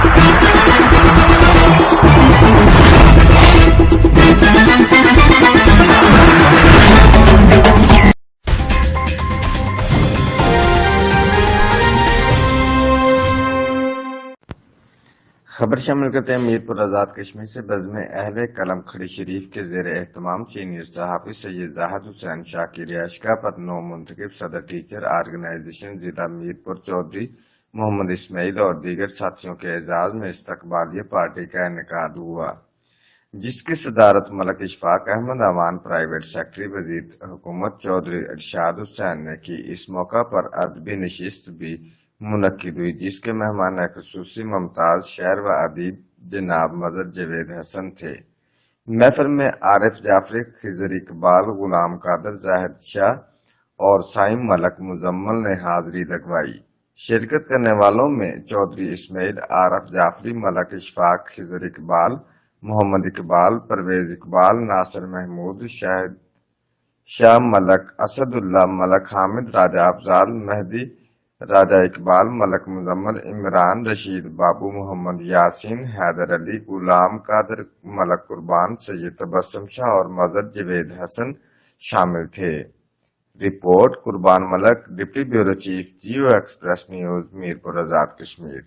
خبر شامل کرتے ہیں میرپور آزاد کشمیر سے۔ بزم اہل قلم کھڑی شریف کے زیر اہتمام سینئر صحافی سید زاہد حسین شاہ کی رہائشگاہ پر نو منتخب صدر ٹیچر آرگنائزیشن ضلع میرپور چودھری محمد اسماعیل اور دیگر ساتھیوں کے اعزاز میں استقبالیہ پارٹی کا انعقاد ہوا، جس کی صدارت ملک اشفاق احمد امان پرائیویٹ سیکرٹری وزیر حکومت چودھری ارشاد حسین نے کی۔ اس موقع پر ادبی نشست بھی منعقد ہوئی، جس کے مہمان خصوصی ممتاز شاعر و ادیب جناب مظہر جاوید حسن تھے۔ محفل میں عارف جعفری، خضر اقبال، غلام قادر، زاہد شاہ اور سائم ملک مزمل نے حاضری لگوائی۔ شرکت کرنے والوں میں چودھری اسماعیل، عارف جعفری، ملک اشفاق، خضر اقبال، محمد اقبال، پرویز اقبال، ناصر محمود، شاہ ملک، اسد اللہ، ملک حامد، راجہ افضال، مہدی، راجہ اقبال، ملک مزمل، عمران رشید، بابو محمد یاسین، حیدر علی، غلام قادر، ملک قربان، سید تبسم شاہ اور مظہر جاوید حسن شامل تھے۔ Report Qurban Malik, deputy bureau chief, Geo express news, Mirpur Azad Kashmir.